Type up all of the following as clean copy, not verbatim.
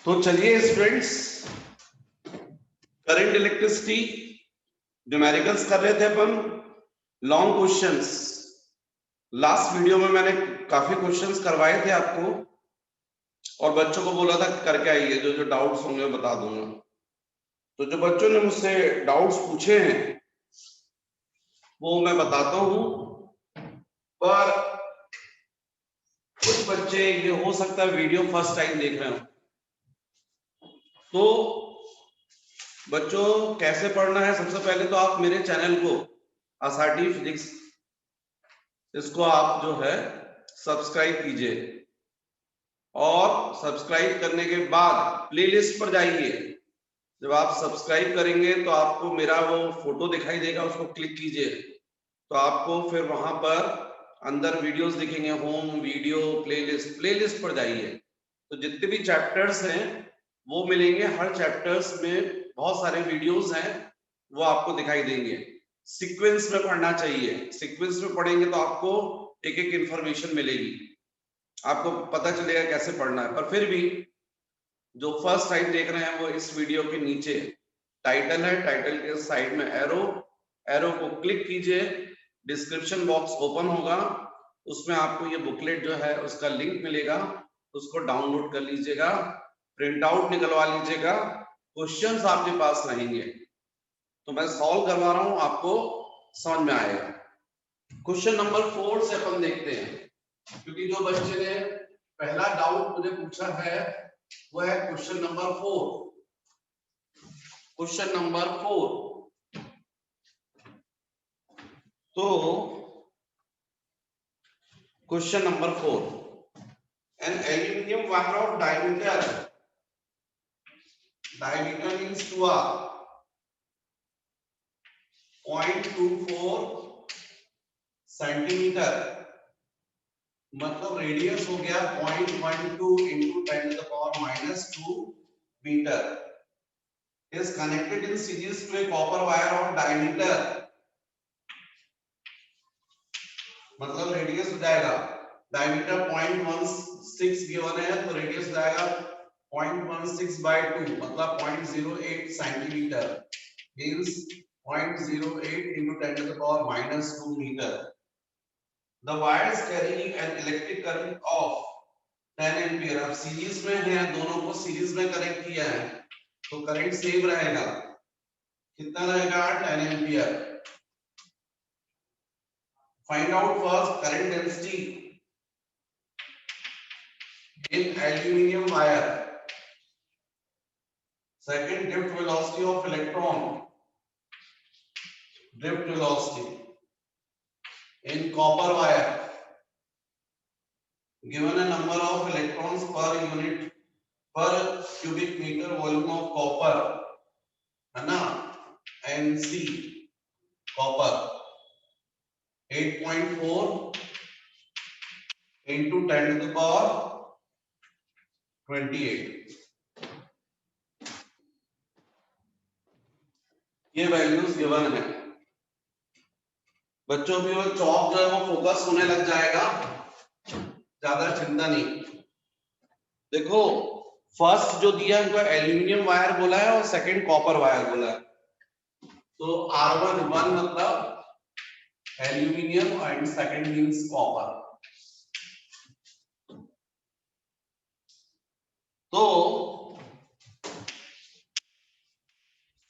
तो चलिए students, current electricity numericals कर रहे थे अपन। लॉन्ग क्वेश्चंस लास्ट वीडियो में मैंने काफी क्वेश्चंस करवाए थे आपको और बच्चों को बोला था करके आइए, जो जो डाउट्स होंगे बता दूंगा। तो जो बच्चों ने मुझसे डाउट्स पूछे हैं वो मैं बताता हूं, पर कुछ बच्चे ये हो सकता है वीडियो फर्स्ट टाइम देख रहे हो। तो बच्चों कैसे पढ़ना है, सबसे पहले तो आप मेरे चैनल को आरटी फिजिक्स, इसको आप जो है सब्सक्राइब कीजिए और सब्सक्राइब करने के बाद प्लेलिस्ट पर जाइए। जब आप सब्सक्राइब करेंगे तो आपको मेरा वो फोटो दिखाई देगा, उसको क्लिक कीजिए तो आपको फिर वहां पर अंदर वीडियोस दिखेंगे, होम वीडियो प्लेलिस्ट। प्लेलिस्ट पर जाइए तो जितने भी चैप्टर्स हैं वो मिलेंगे। हर चैप्टर्स में बहुत सारे वीडियोस हैं, वो आपको दिखाई देंगे। सीक्वेंस में पढ़ना चाहिए, सीक्वेंस में पढ़ेंगे तो आपको एक एक इंफॉर्मेशन मिलेगी, आपको पता चलेगा कैसे पढ़ना है। पर फिर भी जो फर्स्ट टाइम देख रहे हैं वो इस वीडियो के नीचे टाइटल है, टाइटल के साइड में एरो, एरो को क्लिक कीजिए, डिस्क्रिप्शन बॉक्स ओपन होगा, उसमें आपको ये बुकलेट जो है उसका लिंक मिलेगा, उसको डाउनलोड कर लीजिएगा, प्रिंट आउट निकलवा लीजिएगा। क्वेश्चंस आपके पास रहेंगे तो मैं सॉल्व करवा रहा हूं, आपको समझ में आएगा। क्वेश्चन नंबर 4 से अपन देखते हैं, क्योंकि जो बच्चे ने पहला डाउट मुझे पूछा है वो है क्वेश्चन नंबर 4। क्वेश्चन नंबर 4, तो question number 4, an aluminum wire of diameter means 2r 0.24 centimetre, मतलब रेडियस हो गया 0.12 into 10 to the power minus 2 metre, is connected in series to a copper wire of diameter, मतलब radius हो जाएगा diameter 0.16 given है तो radius हो जाएगा 0.16 by 2, मतलब 0.08 centimetre, means 0.08 into 10 to the power minus 2 meter. The wires carrying an electric current of 10 ampere. अब series में है, दोनों को सीरीज में कनेक्ट किया है तो करंट सेम रहेगा, कितना रहेगा 10 ampere. Find out first current density in aluminum wire, second drift velocity of electron, drift velocity in copper wire, given a number of electrons per unit per cubic meter volume of copper, है ना, Nc copper 8.4 into 10 to the power 28, ये values given है। बच्चों भी वो चौक जो है वो फोकस होने लग जाएगा, ज्यादा चिंता नहीं। देखो फर्स्ट जो दिया है उनको एल्यूमिनियम वायर बोला है और सेकंड कॉपर वायर बोला है, तो R1 1 मतलब aluminium and second means copper. तो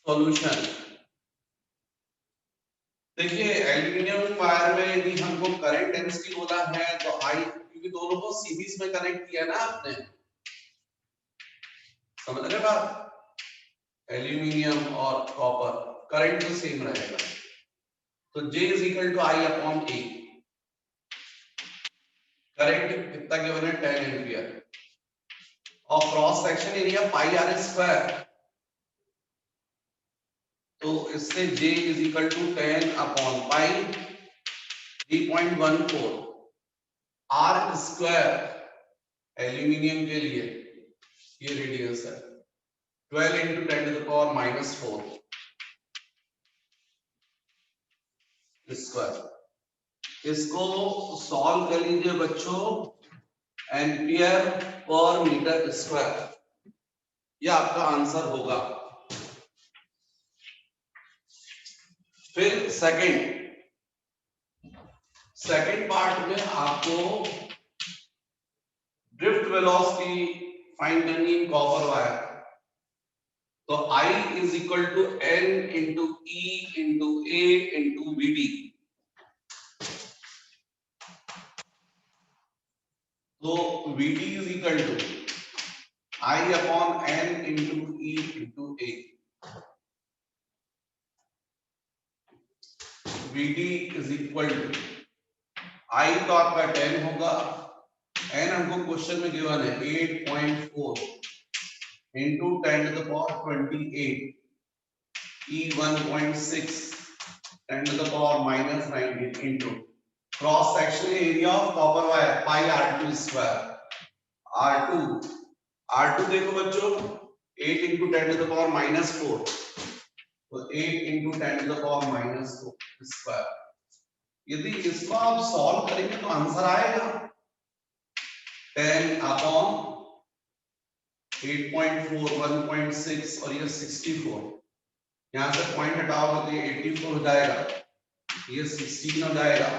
सॉल्यूशन देखिए, एल्यूमिनियम वायर में यदि हमको करंट डेंसिटी बोला है तो आई, क्योंकि दोनों को सीरीज में कनेक्ट किया ना आपने, समझ रहे बात, एल्यूमिनियम और कॉपर करंट तो सेम रहेगा, तो J is equal to I upon A। Current कितना गिवन है 10 एम्पियर और cross section area pi R square, तो इससे J is equal to 10 upon pi 3.14 R square aluminium के लिए, ये रेडियस है 12 into 10 to the power minus 4 square. इसको सॉल्व कर लीजिए बच्चों, एम्पियर पर मीटर स्क्वायर, ये आपका आंसर होगा। फिर सेकंड पार्ट में आपको ड्रिफ्ट वेलोसिटी फाइंड करनी है कॉपर वायर। तो I is equal to N into E into A into VD। तो VD is equal to I upon N into E into A। VD is equal to I तो आपका 10 होगा, N हमको question में given है 8.4 into 10 to the power 28, E 1.6 10 to the power minus 19 into cross sectional area of copper wire pi r2 square। R2 देखो बच्चों 8 into 10 to the power minus 4, तो 8 into 10 to the power minus 4 square. यदि इसको आप solve करेंगे तो answer आएगा 10 upon 8.4 1.6 और ये 64। यहाँ से पॉइंट हटाओगे तो ये 84 हो जाएगा, ये 16 हो जाएगा,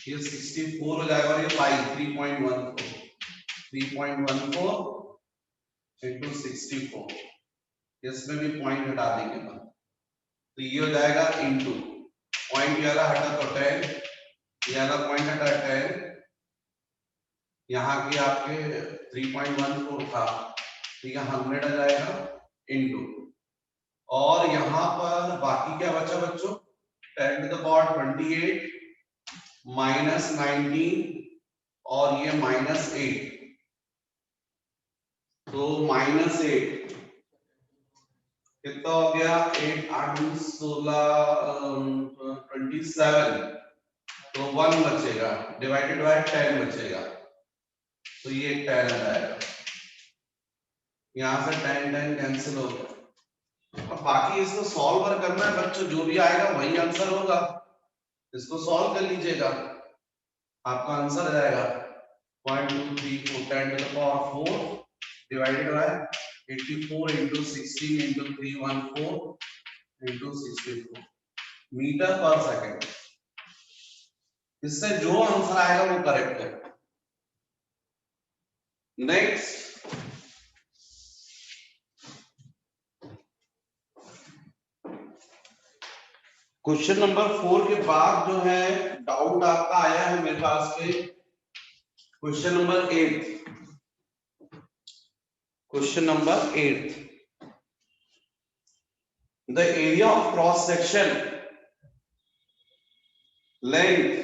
ये 64 हो जाएगा और ये पाई 3.14 इंटू 64। इसमें भी पॉइंट हटा देंगे तो ये हो जाएगा इंटू पॉइंट ये वाला हटा तो 10, ये वाला पॉइंट हटा 10, यहाँ की आपके 3.14 था तो यहाँ 100 आ जाएगा इंटू, और यहाँ पर बाकी क्या बचा बच्चों 10 to the power 28 माइनस 19 और ये माइनस 8, तो माइनस 8 कितना हो गया 8 8 16 27, तो 1 बचेगा डिवाइडेड बाय 10 बचेगा, तो ये 10 आ जाएगा। यहाँ से 10 10 कैंसिल हो गया। अब बाकी इसको सॉल्व करना है बच्चों, जो भी आएगा वही आंसर होगा। इसको सॉल्व कर लीजिएगा, आपका आंसर आ जाएगा 0.234 10 to the power 4 divided by 84 into 16 into 314 into 64 metre पर सेकंड। इससे जो आंसर आएगा वो करेक्ट है। नेक्स्ट क्वेश्चन नंबर 4 के बाद जो है डाउट आपका आया है मेरे पास पे question number 8। Question number 8, the area of cross section length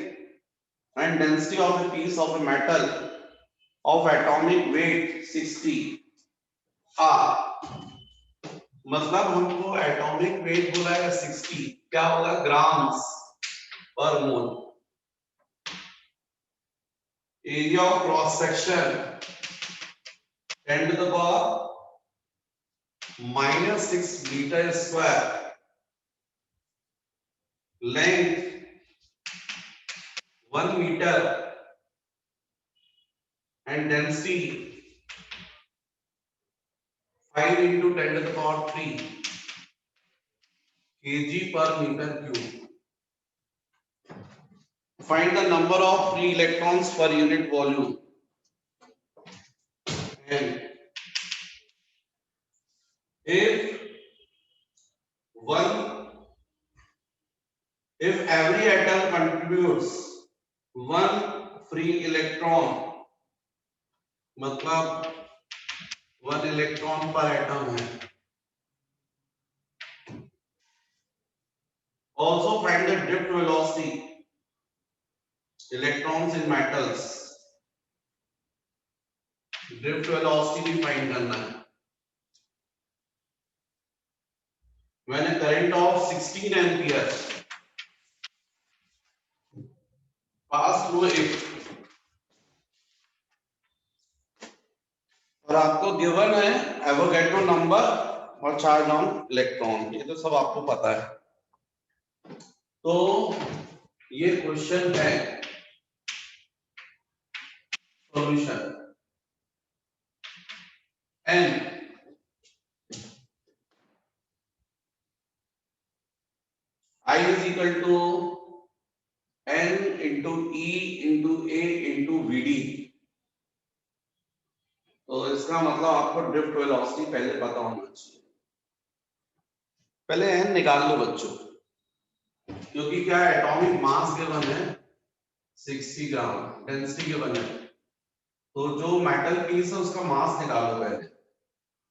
and density of a piece of a metal of atomic weight 60 मतलब हमको एटॉमिक वेट बोला है 60, क्या होगा grams per mole. Area of cross section 10 to the power -6 meter square, length 1 meter and density 5 into 10 to the power 3 kg per meter cube। Find the number of free electrons per unit volume and if every atom contributes 1 free electron, मतलब 1 electron पर atom है। Also find the drift velocity electrons in metals, drift velocity भी find करना है। When a current of 16 amperes pass through it, और आपको given है Avogadro number और चार्ज ऑन इलेक्ट्रॉन, ये तो सब आपको पता है। तो ये क्वेश्चन है solution. N E into A into VD। तो इसका मतलब आपको ड्रिफ्ट वेलोसिटी पहले पता होना चाहिए। पहले n निकाल लो बच्चों, क्योंकि क्या एटॉमिक मास गिवन है 60 ग्राम, डेंसिटी गिवन है, तो जो मेटल पीस है उसका मास निकालो पहले।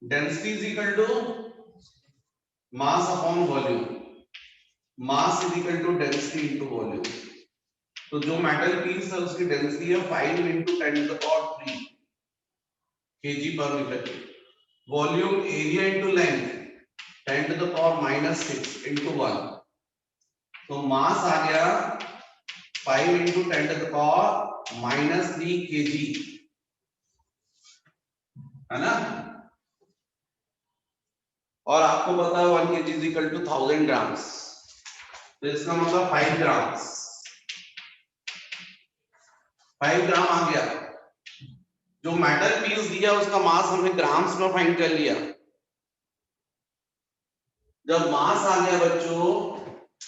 Density is equal to mass upon volume, mass is equal to density into volume. तो जो मेटल पीस है उसकी डेंसिटी है 5 into 10 to the power 3 kg per meter। Volume area into length 10 to the power minus 6 into 1। तो मास आ गया 5 into 10 to the power minus 3 kg, है ना। और आपको पता है 1 kg is equal to 1000 grams, तो इसका मतलब 5 ग्राम्स, 5 ग्राम आ गया। जो मेटल पीस दिया उसका मास हमने ग्राम्स में फाइंड कर लिया। जब मास आ गया बच्चों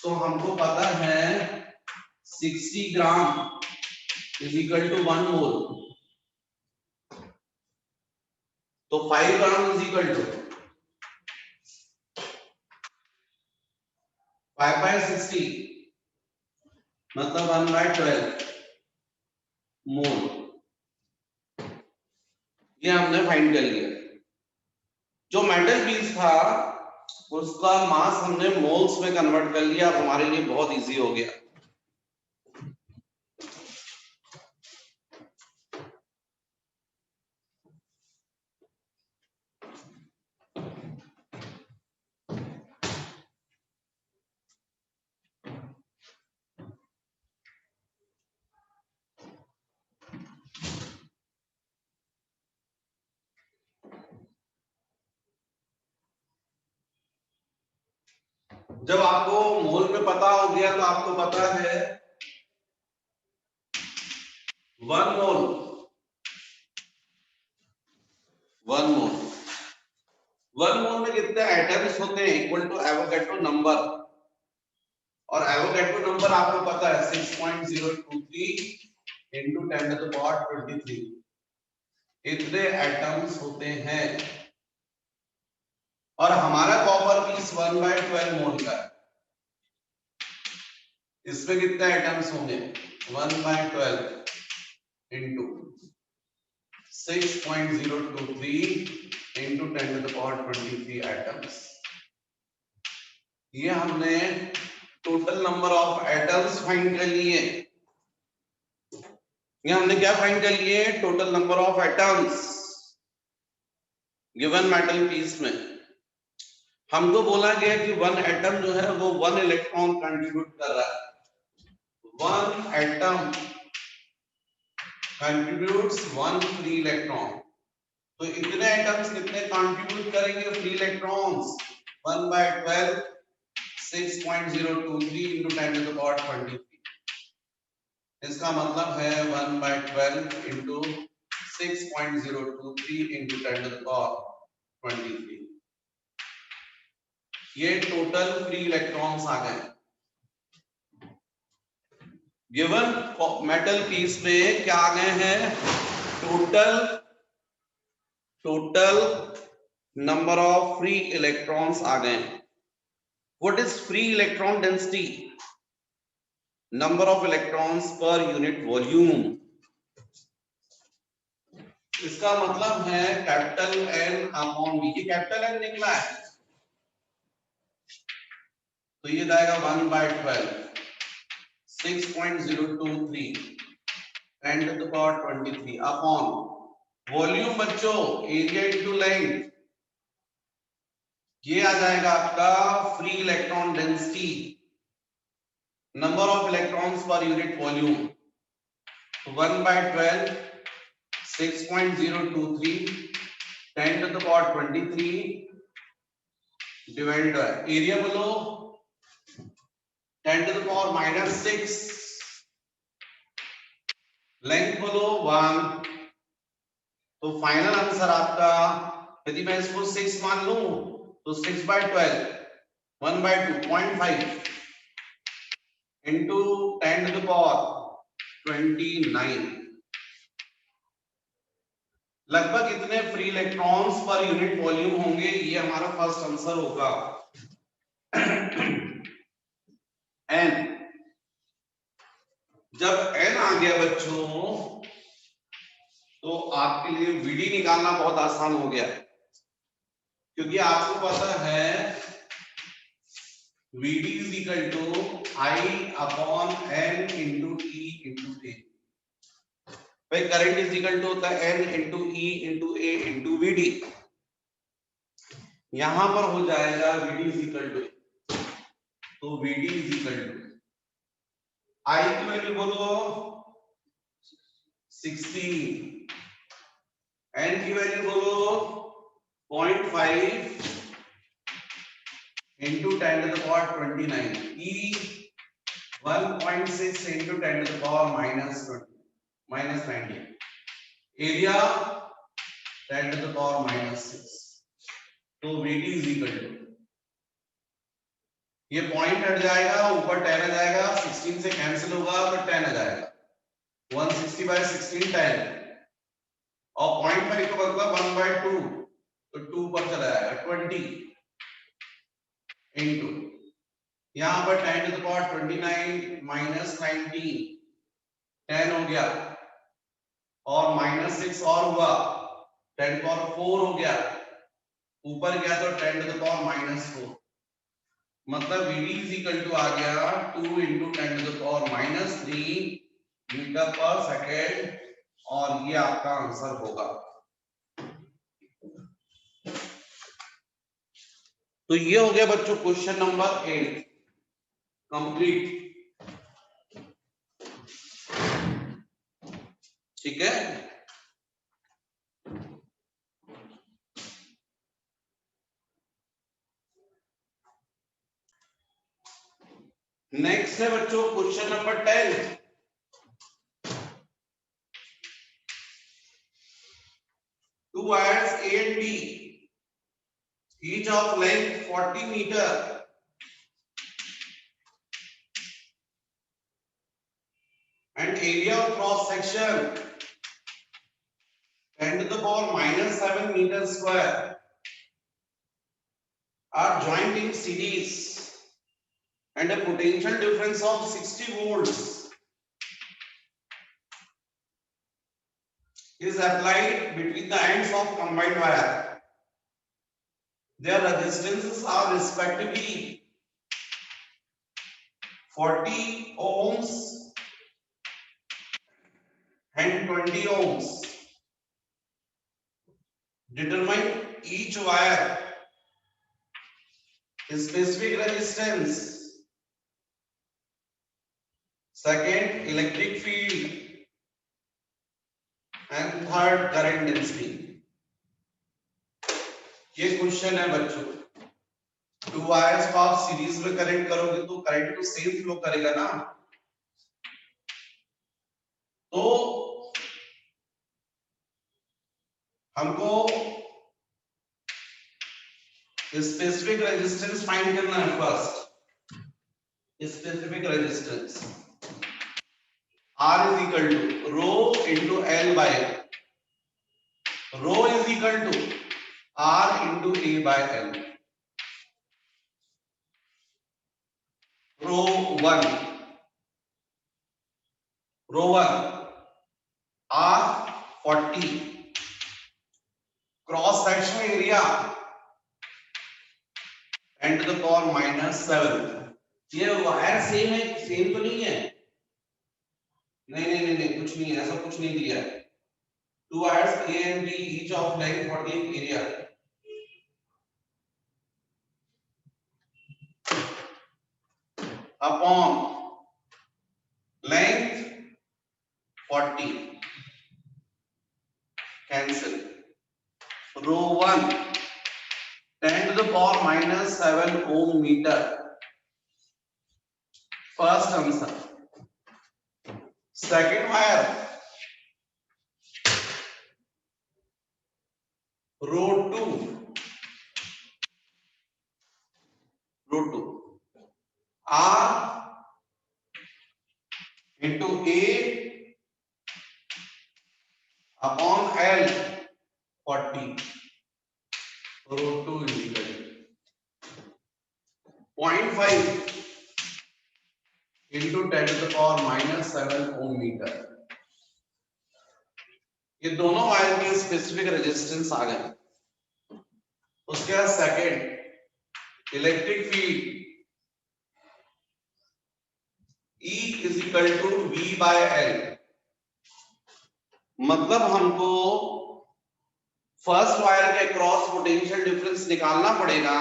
तो हमको पता है 60 gram is equal to 1 mole. तो 5 gram is equal to 5 by 60 मतलब 1 by 12 मोल। ये हमने फाइंड कर लिया। जो मेटल पीस था उसका मास हमने मोल्स में कन्वर्ट कर लिया, अब हमारे लिए बहुत इजी हो गया। जब आपको मोल में पता हो गया तो आपको पता है 1 मोल, 1 मोल, 1 मोल में कितने एटम्स होते हैं इक्वल टू एवोगैड्रो नंबर, और एवोगैड्रो नंबर आपको पता है 6.023 into 10 to the power 23 इतने एटम्स होते हैं। और हमारा कॉपर पीस 1 by 12 मोल का है, इसमें कितने एटम्स होंगे 1 by 12 into 6.023 into 10 to the power 23 atoms. ये हमने total number of atoms find कर लिए। ये हमने क्या फाइंड कर लिए, total number of atoms given metal piece में। हमको बोला गया कि 1 एटम जो है वो 1 इलेक्ट्रॉन कंट्रीब्यूट कर रहा है। 1 एटम कंट्रीब्यूट्स 1 फ्री इलेक्ट्रॉन। तो इतने एटम्स कितने कंट्रीब्यूट करेंगे free electrons 1 by 12 6.023 into 10 to the power 23। इसका मतलब है 1 by 12 into 6.023 into 10 to the power 23। ये टोटल फ्री इलेक्ट्रॉन्स आ गए। गिवन मेटल पीस में क्या आ गए हैं, total number of free electrons आ गए। What is free electron density, number of electrons per unit volume. इसका मतलब है कैपिटल N अपॉन V। ये कैपिटल N निकला है तो ये जाएगा 1 by 12 6.023 10 to the power 23 upon volume बच्चों एरिया इनटू लेंथ, ये आ जाएगा आपका free electron density, number of electrons per unit volume. 1 by 12 6.023 10 to the power 23 divide area बोलो 10 to the power minus 6, length बोलो 1। तो फाइनल आंसर आपका, यदि मैं इसको 6 मान लूं तो 6 by 12 1 by 2 0.5 into 10 to the power 29। लगभग इतने free electrons per unit volume होंगे, ये हमारा फर्स्ट आंसर होगा। एन, जब एन आ गया बच्चों तो आपके लिए वीडी निकालना बहुत आसान हो गया, क्योंकि आपको पता है VD is equal to I upon N into E into A. भाई करंट इज इक्वल टू होता है N into E into A into VD. यहां पर हो जाएगा वीडी इज इक्वल टू, तो VD is equal to I की value बोलो 16, एन की वैल्यू बोलो 0.5 into 10 to the power 29, E 1.6 into 10 to the power minus 90, area 10 to the power minus 6, तो VD is equal to, ये point हट जाएगा, ऊपर 10 आ जाएगा, 16 से कैंसिल होगा तो 10 आ जाएगा, 160 by 16 10, और पॉइंट पर एक बदला 1/2 तो 2 पर चला जाएगा 20 इंटू, यहां पर 10 to the power 29 minus 19 10 हो गया, और माइनस 6 और हुआ 10 पावर 4 हो गया, ऊपर गया तो 10 to the power minus 4, मतलब VD is equal to आ गया 2 into 10 to the power minus 3 metre पर सेकेंड, और ये आपका आंसर होगा। तो ये हो गया बच्चों क्वेश्चन नंबर 8 कंप्लीट। ठीक है, नेक्स्ट है बच्चों question number 10। Two wires A and B, each of length 40 meter, and area of cross section 10 to the power minus 7 meter square, are joined in series, and a potential difference of 60 volts is applied between the ends of combined wire. Their resistances are respectively 40 ohms and 20 ohms. Determine each wire specific resistance, second electric field, and third current density. ये question है बच्चों। To wires को आप series में connect करोगे तो current तो same flow करेगा ना, तो हमको स्पेसिफिक रेजिस्टेंस फाइंड करना है। First specific resistance R is equal to rho into L by L. Rho is equal to R into A by L. Rho 1 R 40, cross sectional area 10 to the power minus 7। ये wire same है, same तो नहीं है? नहीं, कुछ नहीं है, ऐसा कुछ नहीं दिया है। To wires A and B each of length 40 area, upon length 40 cancel, rho 1 10 to the power minus 7 ohm meter, first answer। second wire rho 2 R into A 40 root 2 is equal to 0.5 into 10 to the power minus 7 ohm meter। ये दोनों wire के specific resistance आ गए। उसके बाद second electric field E is equal to V by L। मतलब हमको first wire के across potential difference निकालना पड़ेगा,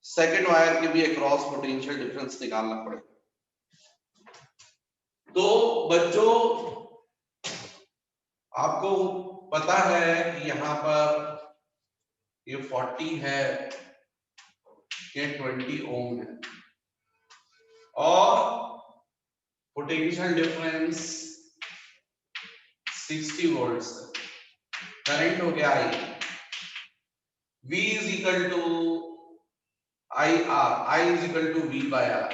सेकंड वायर के भी अक्रॉस पोटेंशियल डिफरेंस निकालना पड़ेगा। तो बच्चों आपको पता है कि यहां पर ये 40 है, ये 20 ओम है और पोटेंशियल डिफरेंस 60 वोल्ट्स। करंट हो गया I, V is equal to IR, I is equal to V by R,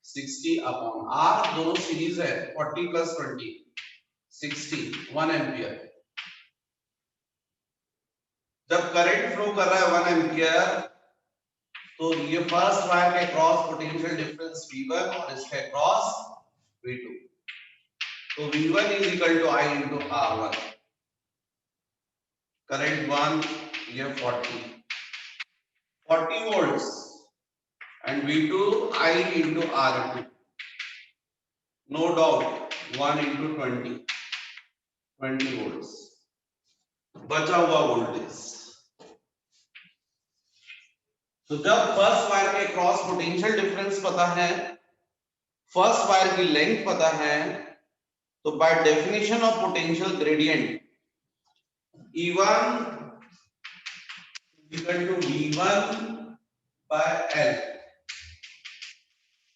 60 upon R, दोनों सीरीज है, 40 plus 20 60, 1 एम्पियर। जब करंट फ्लो कर रहा है 1 एम्पियर तो ये फर्स्ट वायर के क्रॉस पोटेंशियल डिफरेंस V1 और इसके क्रॉस V2, तो V1 is equal to I into R1, current 1 ये 40 volts and V2 I into R2, no doubt 1 into 20 volts बचा हुआ वोल्टेज। तो जब फर्स्ट वायर के क्रॉस पोटेंशियल डिफरेंस पता है, फर्स्ट वायर की लेंथ पता है, तो by definition of potential gradient E1 equal to V1 by L।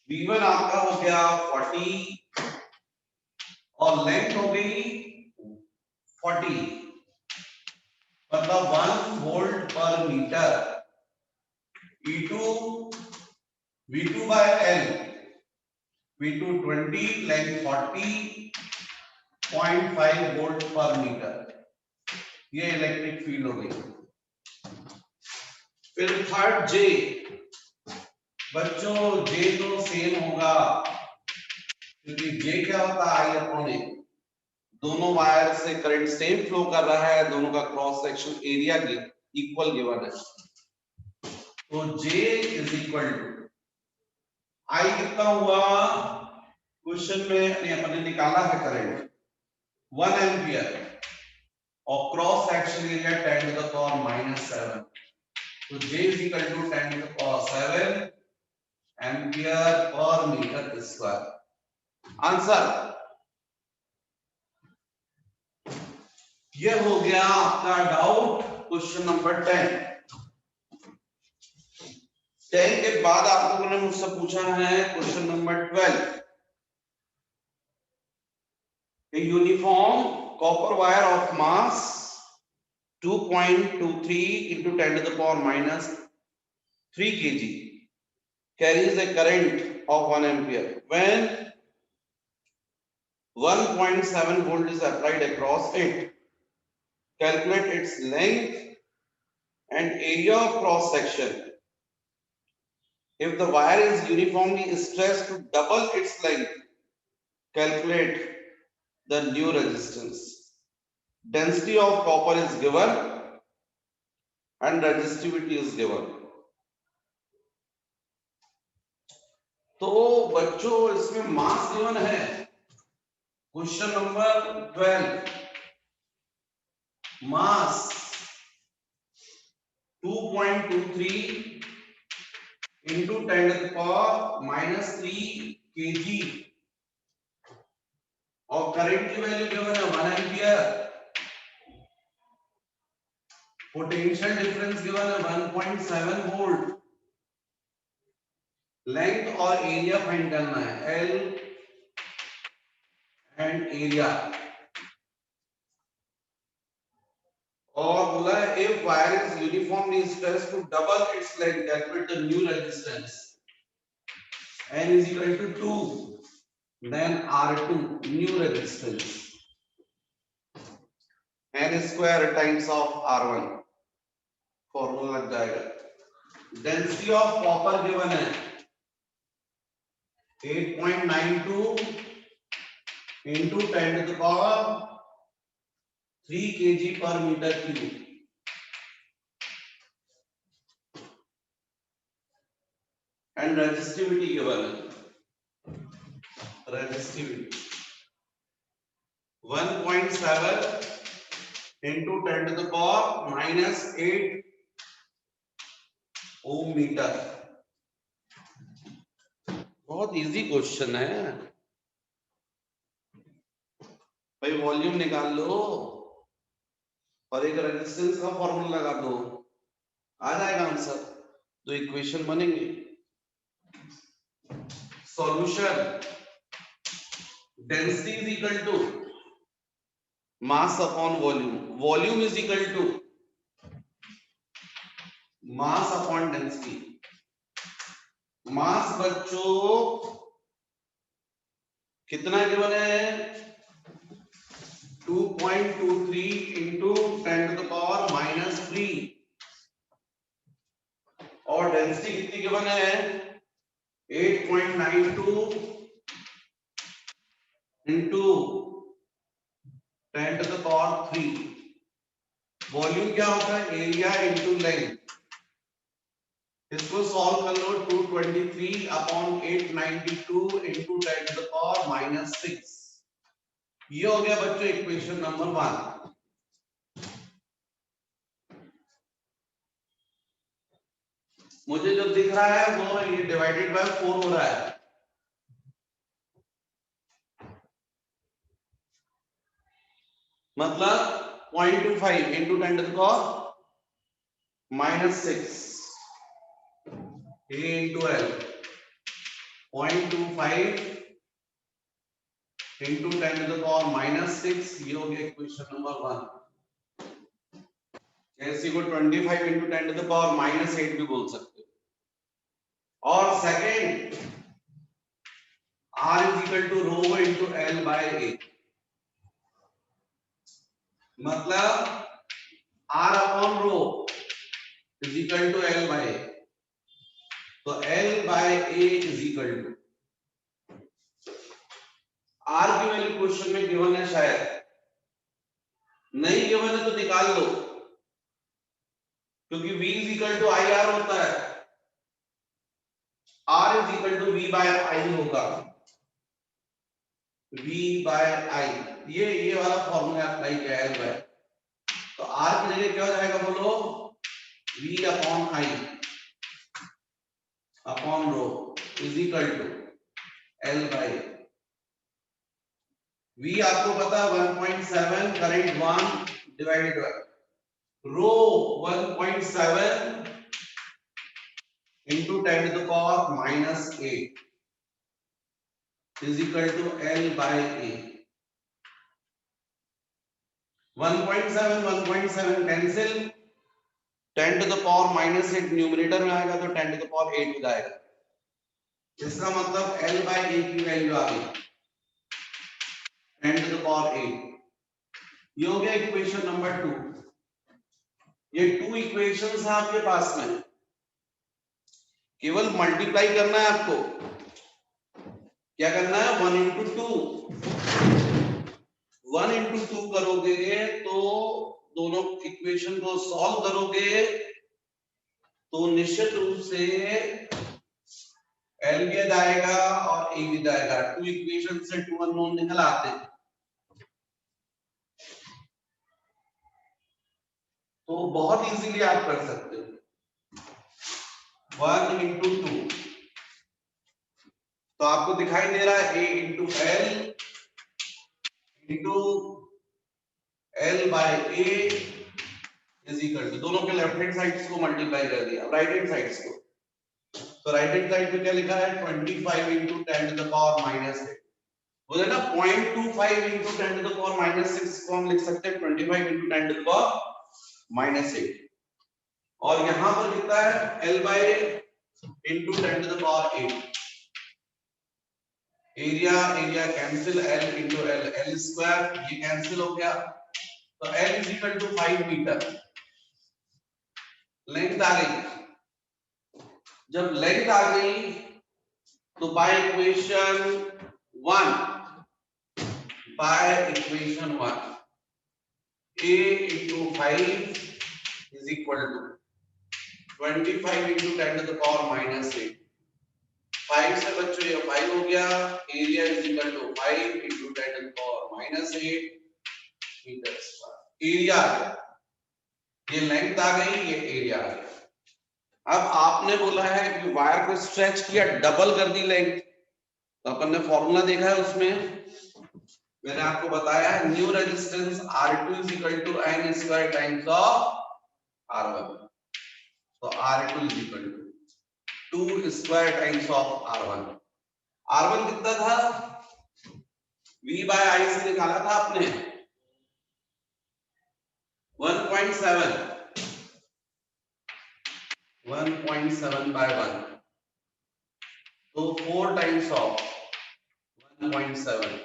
V1 आपका हो गया 40 और लेंथ हो गई 40, मतलब 1 volt per metre. E2 V2 by L, V2 20, length 40, 0.5 volt per metre, ये इलेक्ट्रिक फील्ड हो गई। फिर थर्ड J, बच्चों J तो सेम होगा क्योंकि J क्या होता है I अपॉन A, दोनों वायर से करंट सेम फ्लो कर रहा है, दोनों का cross section area equal given है, तो J is equal to I कितना हुआ क्वेश्चन में अपने निकाला है करंट 1 एम्पियर और cross section area 10 to the power minus 7, तो J is equal to 10 to the power 7 ampere per metre square. Answer ये हो गया आपका डाउट क्वेश्चन नंबर 10। 10 के बाद आप लोगों ने मुझसे पूछा है question number 12। A uniform copper wire of mass 2.23 into 10 to the power minus 3 kg carries a current of 1 ampere when 1.7 volt is applied across it. Calculate its length and area of cross section. If the wire is uniformly stressed to double its length, calculate the new resistance. Density of copper is given and resistivity is given. तो बच्चों इसमें mass given है, question number 12, mass 2.23 into 10 to the power minus 3 kg और current की value given है 1 ampere, potential difference given है 1.7 volt, length और area find करना है, L एंड एरिया, और बोला है if wire is uniformly stressed to double its length, calculate the new resistance, N is equal to 2, then R2 new resistance, N square times of R1 formula लग जाएगा। Density of copper given है 8.92 into 10 to the power 3 kg per meter cube। And resistivity given है, resistivity 1.7 into 10 to the power minus 8 ohm meter. बहुत easy question है भाई, volume निकाल लो और एक रेजिस्टेंस का फॉर्मूला लगा दो, आ जाएगा आंसर, तो इक्वेशन बनेंगे। Solution density is equal to mass upon volume, volume is equal to mass upon density. Mass बच्चों कितना गिवन है 2.23 into 10 to the power minus 3 और डेंसिटी कितनी गिवन है 8.92 into 10 to the power 3। Volume क्या होता है एरिया इंटू लेंथ, इसको सॉल्व कर लो 223 upon 892 into 10 to the power minus 6। ये हो गया बच्चों इक्वेशन नंबर 1। मुझे जो दिख रहा है वो ये डिवाइडेड बाय 4 हो रहा है, मतलब 0.25 into 10 to the power minus 6 A into L 0.25 into 10 to the power minus 6। ये हो गया इक्वेशन नंबर 1। ऐसी को 25 into 10 to the power minus 8 भी बोल सकते हो। और second R is equal to rho into L by A, मतलब R upon rho is equal to L by A, तो L by A is equal to R की value question में given है, शायद नहीं गिवन है तो निकाल लो, क्योंकि V is equal to IR होता है, R is equal to V by I होगा, V by I ये वाला फॉर्मूला अप्लाई किया है L by, तो R की जगह क्या हो जाएगा बोलो V upon I upon rho is equal to L by V आपको पता है 1.7 current 1 divided by rho 1.7 into 10 to the power minus 8 is equal to L by A। 1.7 cancel, 10 to the power minus 8 numerator में आएगा तो 10 to the power 8 हो जाएगा, इसका मतलब L by A की वैल्यू आ गई 10 to the power 8। ये हो गया इक्वेशन नंबर 2। ये 2 इक्वेशंस हैं आपके पास में, केवल मल्टीप्लाई करना है आपको। क्या करना है 1 into 2 करोगे तो दोनों इक्वेशन को सॉल्व करोगे तो निश्चित रूप से L भी जाएगा और A भी जाएगा, 2 इक्वेशन से 2 अननोन निकल आते हैं, तो बहुत इजीली आप कर सकते हो 1 into 2। तो आपको दिखाई दे रहा है A into L into L by A is equal to, दोनों के लेफ्ट हैंड साइड्स को मल्टीप्लाई कर दिया, राइट हैंड साइड्स को, तो राइट हैंड साइड पे क्या लिखा है 25 into 10 to the power minus 8, बोले ना 0.25 into 10 to the power minus 6 को हम लिख सकते हैं 25 into 10 to the power minus 8, और यहां पर कितना है L by into 10 to the power 8। Area cancel, L into L, L square ये कैंसिल हो गया, तो L is equal to 5 meter. Length आ गई। जब लेंथ आ गई तो by equation 1 a into 5 is equal to 25 into 10 to the power minus 8। 5 से बच्चों ये 5 हो गया, area is equal to 5 into 10 to the power minus 8 meter square. Area आ गया, ये लेंथ आ गई, ये एरिया आ गया। अब आपने बोला है कि वायर को स्ट्रेच किया, डबल कर दी लेंथ, तो अपन ने फॉर्मूला देखा है, उसमें मैंने आपको बताया है new resistance R2 is equal to n square times of R1। तो R2 is equal to 2 square times of R1। R1 कितना था? V by I से निकाला था आपने 1.7 by 1, तो 4 times of 1.7।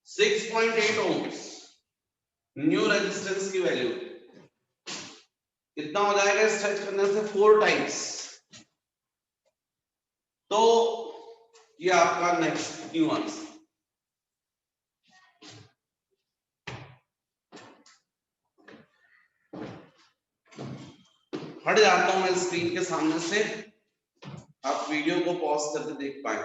6.8 ohms new resistance की वैल्यू कितना हो जाएगा स्ट्रेच करने से? 4 टाइम्स। तो ये आपका नेक्स्ट न्यू आंसर। हट जाता हूं मैं स्क्रीन के सामने से, आप वीडियो को पॉज करके देख पाए।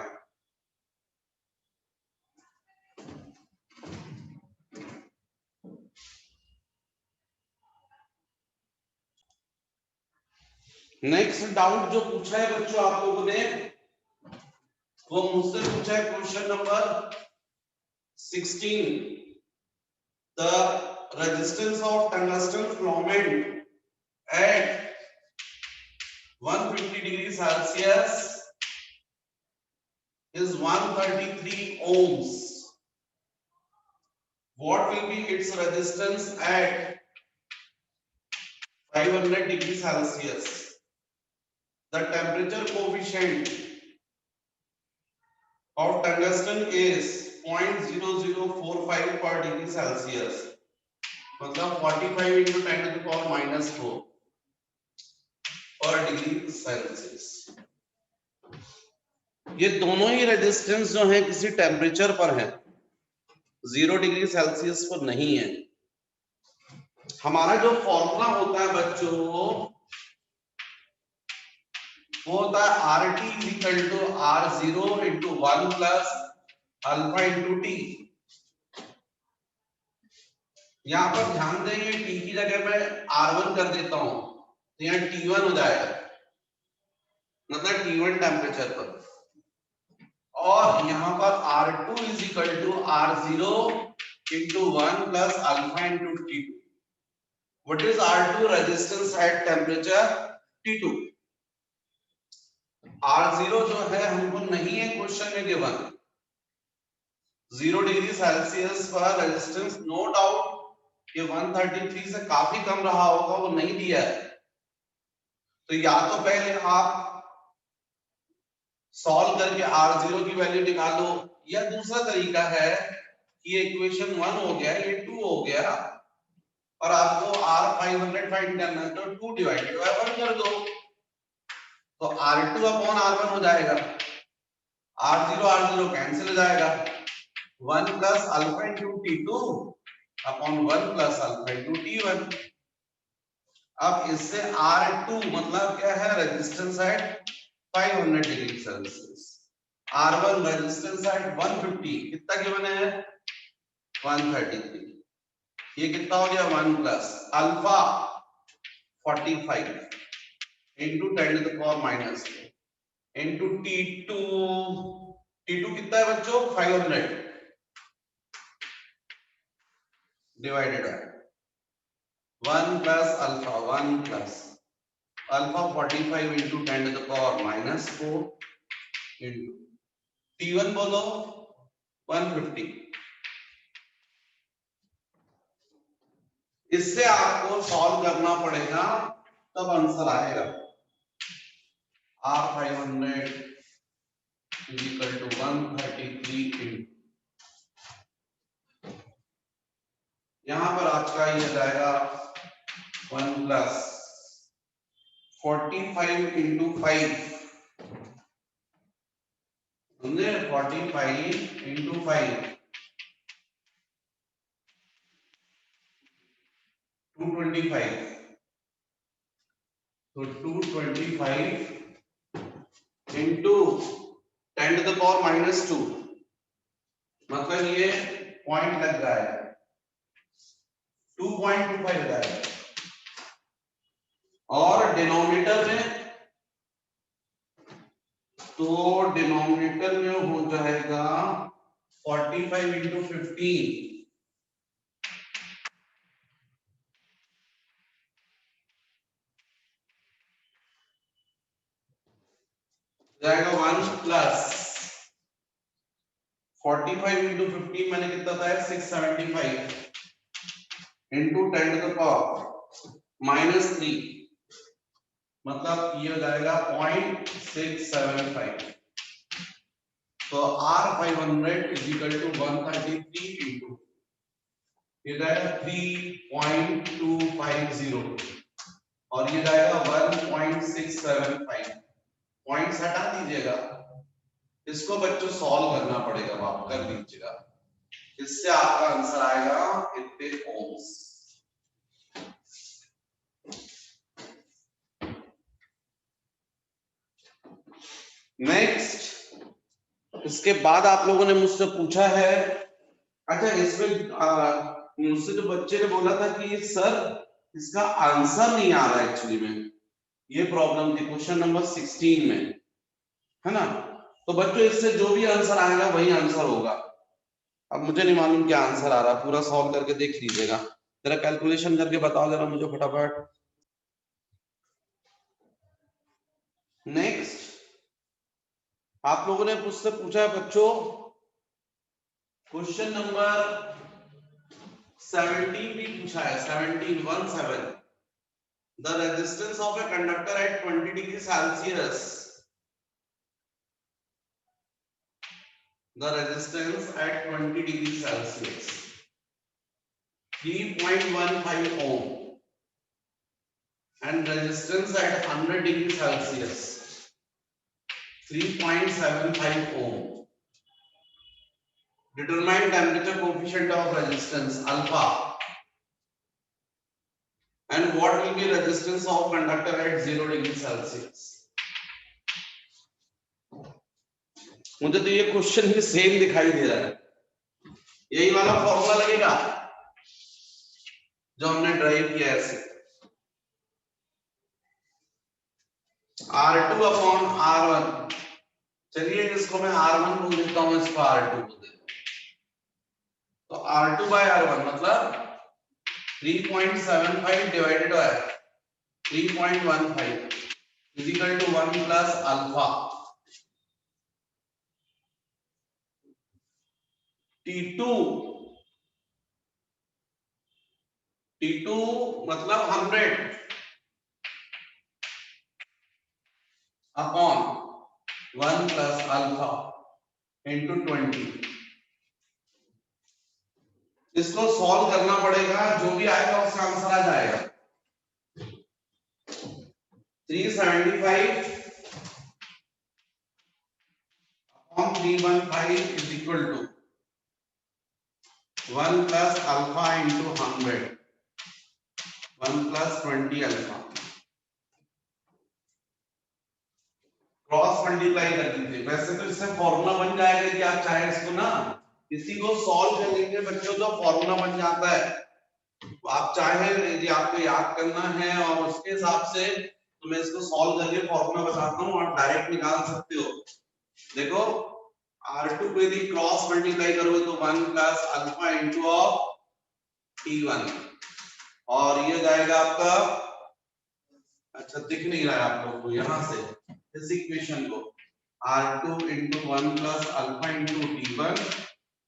नेक्स्ट डाउट जो पूछा है बच्चों आप लोगों ने, वो मुझसे पूछा है question number 16। The resistance of tungsten filament at 150 degree Celsius is 133 ohms. What will be its resistance at 500 degree Celsius? The temperature coefficient of tungsten is 0.0045 per degree Celsius, मतलब 45 into 10 to the power minus 4 per degree Celsius। ये दोनों ही resistance जो है किसी temperature पर है, 0 degree Celsius पर नहीं है। हमारा जो फॉर्मूला होता है बच्चों वो होता है RT is equal to R0 into 1 plus alpha into T। यहां पर ध्यान देंगे T की जगह पे R1 कर देता हूं तो यहाँ T1 हो जाएगा, मतलब T1 टेम्परेचर पर, और यहाँ पर R2 is equal to R0 into 1 plus alpha into T2। What is R2? Resistance at temperature T2। R0 जो है हमको नहीं है क्वेश्चन में गिवन, 0 डिग्री सेल्सियस पर रेजिस्टेंस नो डाउट ये 133 से काफी कम रहा होगा, वो नहीं दिया है। तो या तो पहले आप सॉल्व करके R0 की वैल्यू निकालो, या दूसरा तरीका है कि इक्वेशन 1 हो गया, ये 2 हो गया, और आपको R500 फाइंड करना है तो 2 डिवाइडेड बाय 1 कर दो, तो R2 अपॉन R1 हो जाएगा। R0 कैंसिल हो जाएगा, 1 plus alpha into T2 upon 1 plus alpha into T1। अब इससे R2 मतलब क्या है? Resistance at 500 degree Celsius. R1 resistance at 150 कितना गिवन है? 133। ये कितना हो गया? 1 plus alpha 45 into 10 to the power minus into T2। T2 कितना है बच्चों? 500 divided by 1 plus alpha 1 plus alpha 45 into 10 to the power minus 4 into T1 बोलो 150। इससे आपको सॉल्व करना पड़ेगा तब आंसर आएगा R500 is equal to 133 यहां पर आपका ये जाएगा 1 प्लस 45 इंटू 5 समझे 45 इंटू 5 225 तो 225 इंटू 10 to the power -2 मतलब ये पॉइंट लग रहा है 2.25 लगा है और डिनोमिनेटर में तो डिनोमिनेटर में हो जाएगा 45 इंटू 15 जाएगा 1 प्लस 45 इंटू 15 मैंने कितना था 675 इंटू 10 टू द पावर -3 मतलब ये हो जाएगा 0.675 तो R500 is equal to 133 into ये जाएगा 3.250 और ये जाएगा 1.675 पॉइंट्स हटा दीजिएगा इसको बच्चों सॉल्व करना पड़ेगा आप कर दीजिएगा इससे आपका आंसर आएगा इतने ओम्स नेक्स्ट इसके बाद आप लोगों ने मुझसे पूछा है अच्छा इसमें मुझसे जो बच्चे ने बोला था कि सर इसका आंसर नहीं आ रहा एक्चुअली में ये प्रॉब्लम थी क्वेश्चन नंबर 16 में है ना तो बच्चों इससे जो भी आंसर आएगा वही आंसर होगा अब मुझे नहीं मालूम क्या आंसर आ रहा पूरा सॉल्व करके देख लीजिएगा जरा कैलकुलेशन करके बताओ जरा मुझे फटाफट नेक्स्ट आप लोगों ने मुझसे पूछा बच्चों क्वेश्चन नंबर 17 भी पूछा है 17 the resistance of a conductor at 20 degrees Celsius the resistance at 20 degrees Celsius 3.15 ohm and resistance at 100 degrees Celsius 3.75 ohm determine temperature coefficient of resistance alpha and what will be resistance of conductor at 0 degrees Celsius मुझे तो ये question भी same दिखाई दे रहा है यही वाला formula लगेगा जो हमने ड्राइव किया है ऐसे R2 अपॉन R1 चलिए इसको मैं R1 बोल देता हूं इसको R2 बोल देता हूं तो R2 बाय R1 मतलब 3.75 divided by 3.15 is equal to 1 plus alpha T2 मतलब 100 अपॉन 1 प्लस अल्फा इंटू 20 इसको सॉल्व करना पड़ेगा जो भी आएगा उसका आंसर आ जाएगा 375 upon 315 is equal to 1 plus alpha into 100 1 plus 20 alpha cross multiply कर दीजिए वैसे तो इससे फॉर्मूला बन जाएगा कि आप चाहे इसको ना किसी को सॉल्व कर लेंगे बच्चों तो फॉर्मूला बन जाता है तो आप चाहे यदि आपको याद करना है और उसके हिसाब से तो मैं इसको सॉल्व करके फॉर्मूला बताता हूँ आप डायरेक्ट निकाल सकते हो देखो R2 को यदि क्रॉस मल्टीप्लाई करोगे तो 1 plus alpha into of T1 और ये जाएगा आपका अच्छा दिख नहीं रहा है आप लोगों को यहाँ से इस इक्वेशन को R2 into 1 plus alpha into T1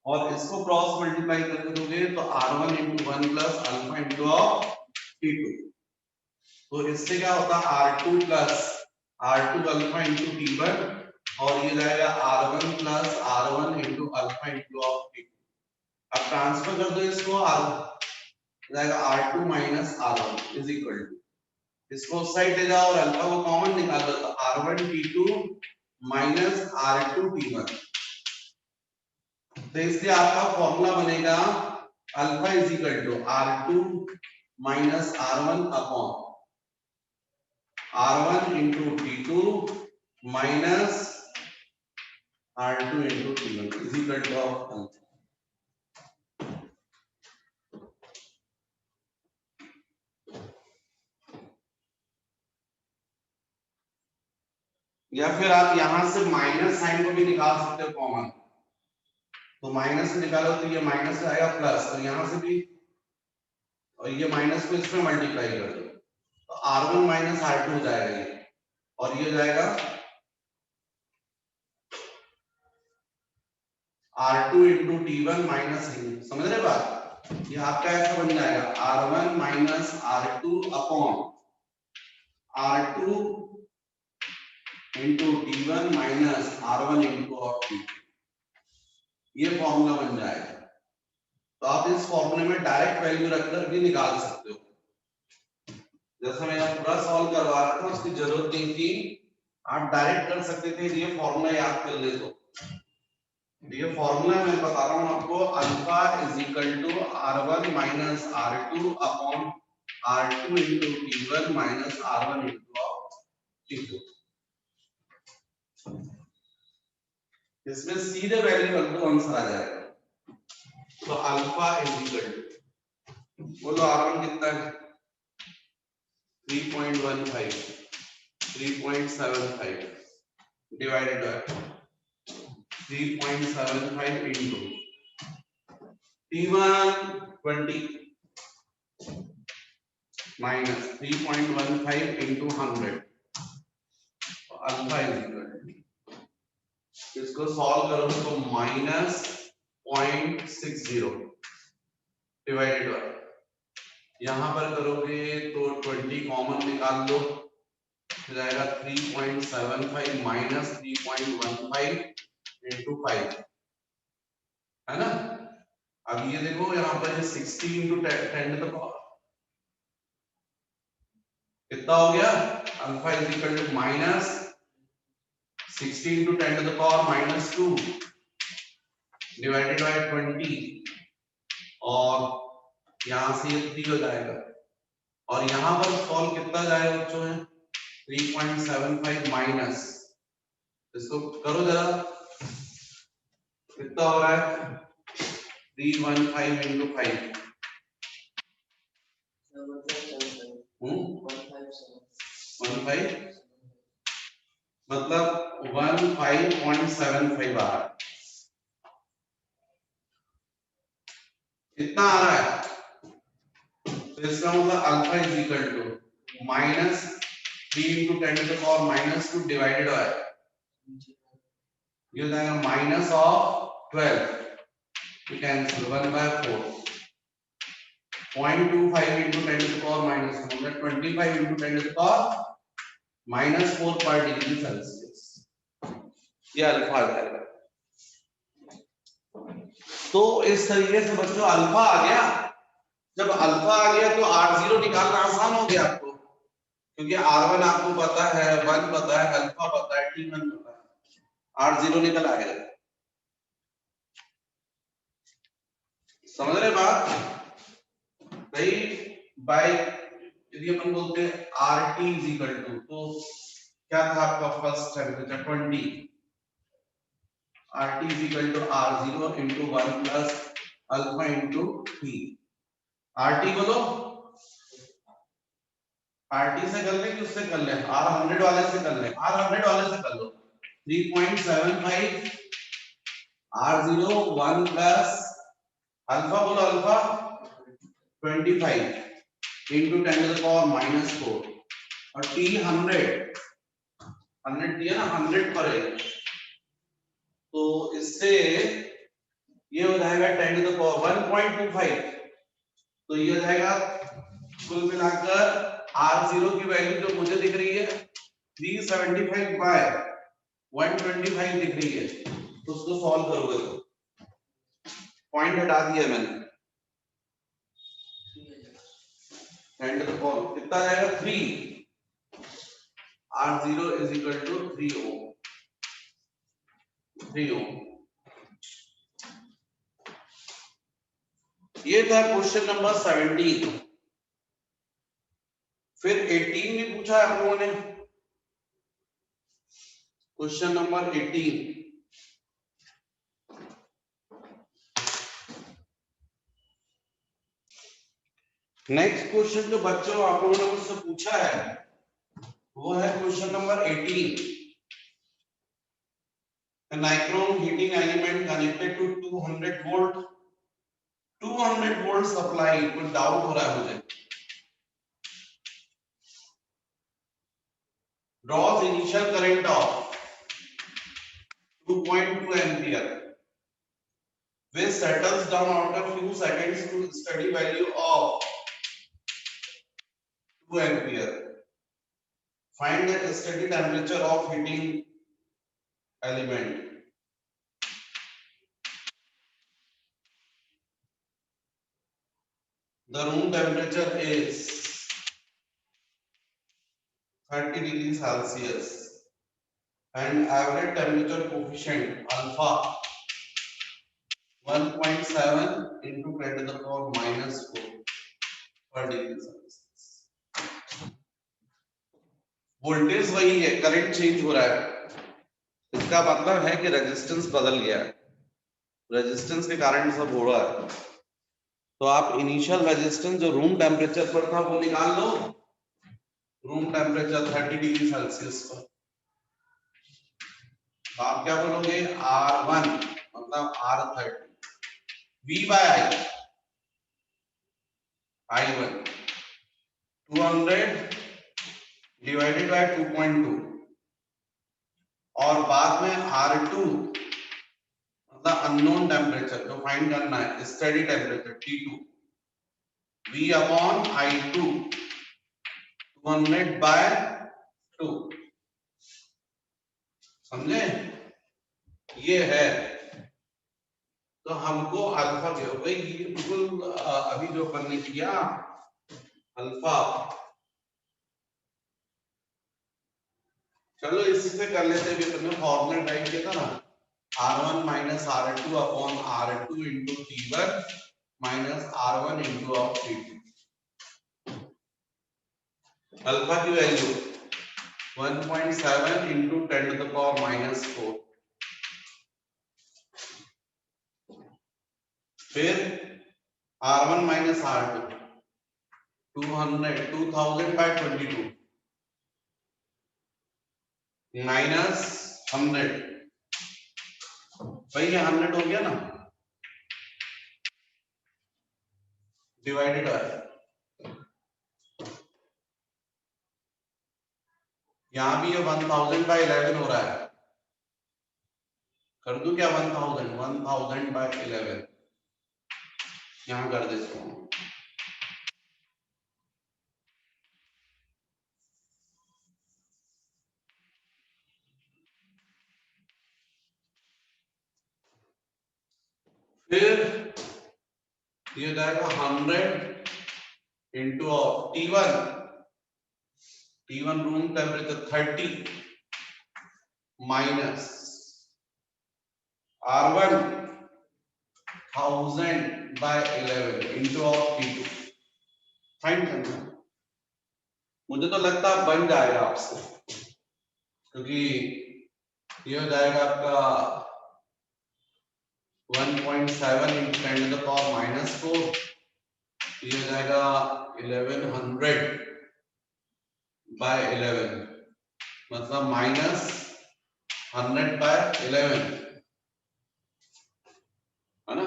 और इसको क्रॉस मल्टीप्लाई करके दोगे तो R1 into 1 plus alpha into T2 तो इससे क्या होता है R2 plus R2 alpha into T1 और ये जाएगा R1 plus R1 into alpha into of T2। अब ट्रांसफर कर दो इसको, जाएगा R2 minus R1 is equal to, इसको उस साइड ले जाओ और अल्फा को कॉमन निकाल दो तो R1 T2 minus R2 T1। तो इसलिए आपका फॉर्मूला बनेगा alpha is equal to R2 minus R1 upon R1 into T2 minus R2 into T1 is equal to of alpha. या फिर आप यहां से माइनस साइन को भी निकाल सकते हो कॉमन, तो माइनस से निकालो तो ये माइनस आएगा प्लस और यहां से भी, और ये माइनस को इसमें मल्टीप्लाई कर दो तो R1 माइनस R2 हो जाएगा ये, और ये हो जाएगा R2 इंटू T1 माइनस, समझ रहे बात, ये आपका ऐसा बन जाएगा R1 minus R2 upon R2 into T1 minus R1 into of T2, ये फॉर्मूला बन जाएगा। तो आप इस फॉर्मूले में डायरेक्ट वैल्यू रखकर भी निकाल सकते हो, जैसा मैं पूरा सॉल्व करवा रहा था उसकी जरूरत नहीं थी, आप डायरेक्ट कर सकते थे। ये फॉर्मूला याद कर ले तो ये फॉर्मूला मैं बता रहा हूं आपको, alpha is equal to R1 minus R2 upon R2 into T1 minus R1 into T2। इसमें सीधे वैल्यू रख दो आंसर आ जाएगा। तो अल्फा इज इक्वल टू, बोलो R1 कितना है 3.15 3.75 divided by 3.75 into T1 20 minus 3.15 into 100, alpha is equal to, इसको सॉल्व करो तो माइनस 0.60 डिवाइडेड बाय, यहां पर करोगे तो 20 कॉमन निकाल लो, जाएगा 3.75 माइनस 3.15 into 5, है ना। अब ये देखो यहाँ पर 60 into 10 to the power कितना हो गया, alpha is equal to minus 60 into 10 to the power minus 2 divided by 20, और यहाँ से ये 3 हो जाएगा, और यहाँ पर सॉल्व कितना जाएगा बच्चों में 3.75 माइनस, इसको करो जरा कितना हो रहा है 315 into 5 15 मतलब 15.75 आ रहा है, कितना आ रहा है, तो इसका मतलब alpha is equal to minus 3 into 10 to the power minus 2 divided by, ये हो जाएगा minus of 12, you cancel 1/4, 0.25 into 10 to the power minus 1, मतलब 25 into 10 to the power minus 4 per degree Celsius, ये अल्फा आ जाएगा। तो इस तरीके से बच्चों अल्फा आ गया, जब अल्फा आ गया तो R0 निकालना आसान हो गया आपको, क्योंकि R1 आपको पता है, 1 पता है, अल्फा पता है, T1 पता है, R0 निकल आएगा। समझ रहे बात भाई, बाय यदि अपन बोलते हैं RT इज इक्वल टू, तो क्या था आपका first temperature 20, RT is equal to R0 into 1 plus alpha into T, RT बोलो, RT से कर ले कि उससे कर ले, R100 वाले से कर ले, R100 वाले से कर लो, 3.75 R0 1 plus अल्फा बोलो, alpha 25 into 10 to the power minus 4 और T 100 दिया ना, 100 पर है, तो इससे ये हो जाएगा 10 to the power 1.25, तो ये हो जाएगा कुल मिलाकर R0 की वैल्यू जो मुझे दिख रही है 375 बाय 125 दिख रही है, तो उसको सॉल्व करोगे तो पॉइंट हटा दिया मैंने, एंड द कॉल कितना जाएगा 3, R0 इज इक्वल टू 3 ओम, 3 ओम। ये था क्वेश्चन नंबर 17। फिर 18 भी पूछा है आप लोगों ने, क्वेश्चन नंबर 18। नेक्स्ट क्वेश्चन जो बच्चों आप लोगों ने मुझसे पूछा है वो है question number 18। A nichrome heating element connected to 200 volt 200 volt supply, कुछ डाउट हो रहा है मुझे। Draws initial current of 2.2 ampere which settles down after few seconds to steady value of 2 ampere. Find the steady temperature of heating element. The room temperature is 30 degrees Celsius and average temperature coefficient alpha 1.7 into 10 to the power minus 4 per degree Celsius. Voltage वही है, current change हो रहा है, इसका मतलब है कि resistance बदल गया है, रेजिस्टेंस के कारण सब हो रहा है। तो आप इनिशियल रेजिस्टेंस जो रूम टेम्परेचर पर था वो निकाल लो, रूम टेम्परेचर 30 डिग्री सेल्सियस पर, तो आप क्या बोलोगे R1 मतलब R30 V bye I1 200 divided by 2.2 और बाद में R2 मतलब अननोन टेम्परेचर जो फाइंड करना है, steady temperature T2 V upon I2 200 by 2, समझे? ये है, तो हमको अल्फा जो भाई ये बिल्कुल अभी जो अपन ने किया अल्फा, चलो इसी से कर लेते हैं, तुमने फॉर्मूला टाइप किया था ना, R1 minus R2 upon R2 into T1 minus R1 into of T2। Alpha की value 1.7 into 10 to the power minus 4, फिर R1 minus R2 2000 bye 22 minus 100, भाई ये 100 हो गया ना, डिवाइडेड बाय, यहां भी ये 1000 बाय 11 हो रहा है, कर दूं क्या 1000 बाय 11 यहां कर देता हूं, फिर ये जाएगा 100 into T1 room temperature 30 minus R1 1000 by 11 into of T2 find करना। मुझे तो लगता है बन जाएगा आपसे, क्योंकि ये हो जाएगा आपका 1.7 into 10 to the power minus 4, ये हो जाएगा 1100 बाय 11 मतलब माइनस 100 बाय 11 है ना,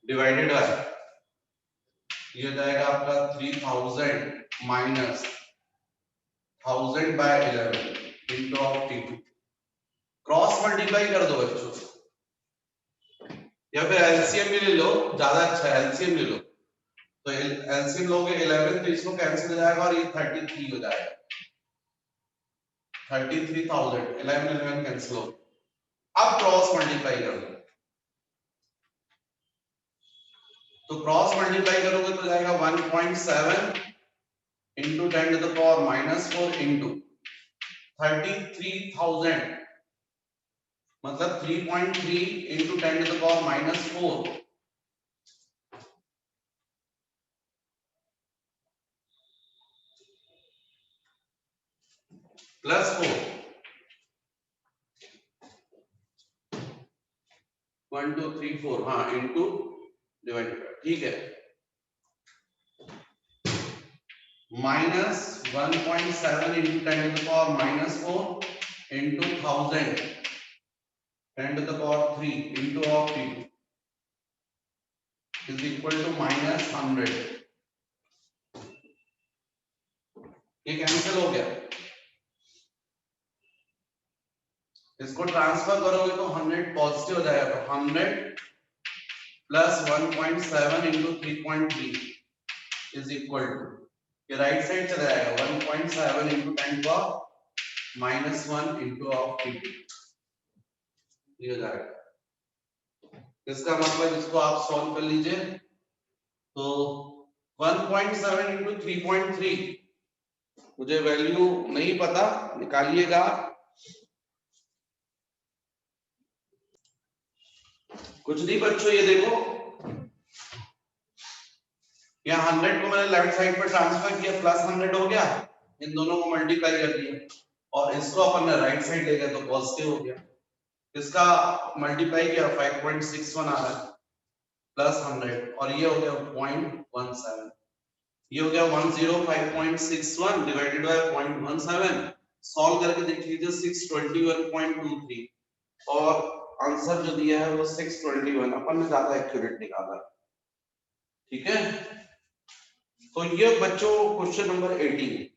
डिवाइडेड बाय ये हो जाएगा आपका 3000 minus 1000 by 11 into of T2, cross multiply कर दो बच्चों या फिर एलसीएम भी ले लो, ज्यादा अच्छा है एलसीएम ले लो, तो एलसीएम लोगे 11 तो इसको कैंसिल हो जाएगा और ये 33 हो जाएगा, 33,000, 11 कैंसिल हो। अब क्रॉस मल्टीप्लाई कर दो, तो क्रॉस मल्टीप्लाई करोगे तो जाएगा 1.7 into 10 to the power -4 into 33,000, मतलब 3.3 इंटू 10 टू द पावर -4 +4, 1 2 3 4, हाँ, इंटू डिवाइडेड, ठीक है, -1.7 into 10 to the power -4 into 1000 10 to the power 3 into of t is equal to -100। ये कैंसिल हो गया, इसको ट्रांसफर करोगे तो 100 पॉजिटिव हो जाएगा, तो 100 plus 1.7 into 3.3 is equal to, ये राइट साइड चला जाएगा 1.7 into 10 power -1 into of T, ये हो जाएगा। इसका मतलब इसको आप सॉल्व कर लीजिए, तो 1.7 इंटू 3.3, मुझे वैल्यू नहीं पता, निकालिएगा। कुछ नहीं बच्चों, ये देखो, यहाँ 100 को मैंने लेफ्ट साइड पर ट्रांसफर किया, +100 हो गया, इन दोनों को मल्टीप्लाई कर दिया, और इसको अपन ने राइट साइड ले गया तो पॉजिटिव हो गया। इसका मल्टीप्लाई किया 5.61 आ रहा है +100, और ये हो गया 0.17, ये हो गया 105.61 डिवाइडेड बाय 0.17, सॉल्व करके देख लीजिए 621.23, और आंसर जो दिया है वो 621, अपन ने ज्यादा एक्यूरेट निकाला, ठीक है। तो ये बच्चों क्वेश्चन नंबर 18।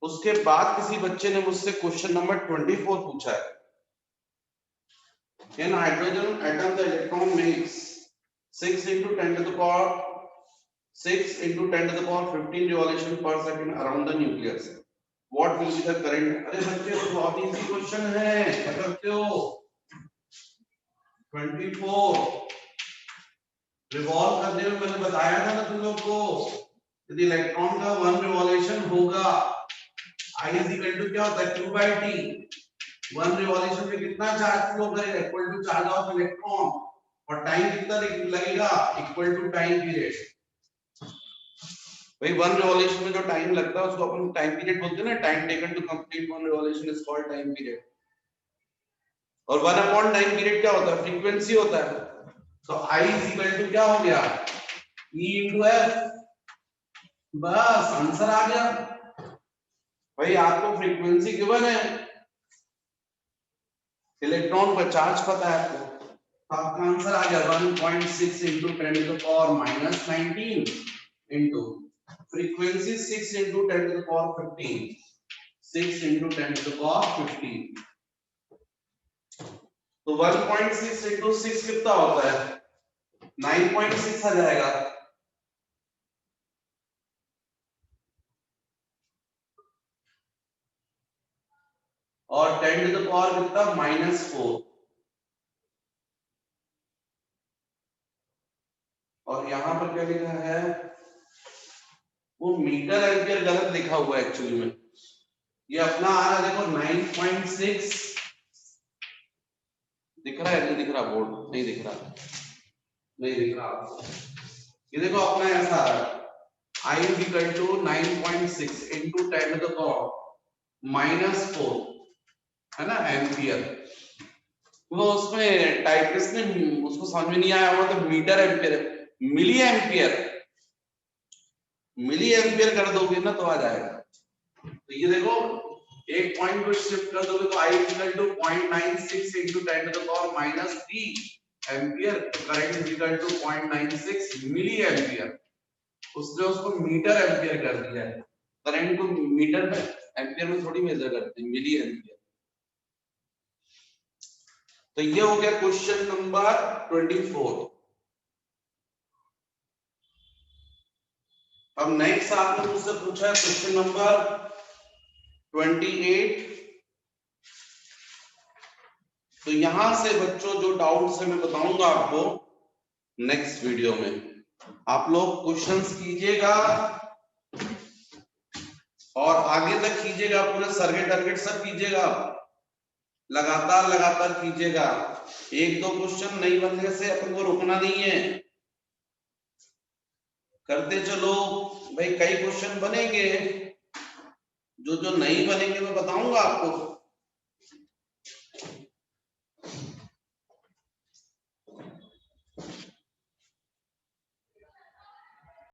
उसके बाद किसी बच्चे ने मुझसे क्वेश्चन नंबर 24 पूछा है, in hydrogen atom the electron makes 6 into 10 to the power 6 into 10 to the power 15 revolution per second around the nucleus, what will be the current। अरे बच्चे बहुत इजी क्वेश्चन है, क्या करते हो। 24 रिवॉल्व करने में मैंने बताया था ना तुम लोग को, यदि इलेक्ट्रॉन का 1 रिवॉल्यूशन होगा, I is equal to क्या होता है, Q by T, 1 रिवॉल्यूशन में कितना चार्ज फ्लो करेगा, equal to charge of electron, और टाइम कितना लगेगा, इक्वल टू टाइम पीरियड। भाई 1 रिवॉल्यूशन में जो टाइम लगता है उसको अपन टाइम पीरियड बोलते हैं ना, time taken to complete 1 revolution is called time period, और 1 अपॉन टाइम पीरियड क्या होता है, फ्रीक्वेंसी होता है। तो I is equal to क्या हो गया, E into F, बस आंसर आ गया। भाई आपको फ्रीक्वेंसी गिवन है, इलेक्ट्रॉन का चार्ज पता है आपको, तो आपका आंसर आ गया 1.6 into 10 to the power -19 into frequency 6 into 10 to the power 15, 6 into 10 to the power 15, तो 1.6 into 6 कितना होता है, 9.6 आ जाएगा। और 10 to the power कितना, -4, और यहां पर क्या लिखा है, वो मीटर एम्पियर गलत लिखा हुआ है एक्चुअली में, ये अपना आ रहा है देखो 9.6 दिख रहा है, नहीं दिख रहा, बोर्ड नहीं दिख रहा, नहीं दिख रहा, ये देखो अपना ऐसा आ रहा है, I is equal to 9.6 into 10 to the power -4, है ना, एम्पियर। वो उसमें टाइपिस्ट ने उसको समझ में नहीं आया हुआ, तो metre ampere, milli ampere, milli ampere कर दोगे ना तो आ जाएगा। तो ये देखो एक पॉइंट को शिफ्ट कर दोगे तो I is equal to 0.96 into 10 to the power -3 ampere, तो current is equal to 0.96 milli ampere, उसने उसको मीटर एम्पियर कर दिया है, करंट को मीटर में एम्पियर में थोड़ी मेजर करते हैं, मिली एम्पियर। तो ये हो गया क्वेश्चन नंबर 24। अब नेक्स्ट आपने मुझसे पूछा है क्वेश्चन नंबर 28। तो यहां से बच्चों जो डाउट्स है मैं बताऊंगा आपको नेक्स्ट वीडियो में। आप लोग क्वेश्चंस कीजिएगा और आगे तक कीजिएगा, पूरे सर्किट टारगेट सब कीजिएगा, लगातार लगातार कीजिएगा। एक दो क्वेश्चन नहीं बनने से अपन को रुकना नहीं है, करते चलो भाई। कई क्वेश्चन बनेंगे, जो जो नहीं बनेंगे मैं बताऊंगा आपको।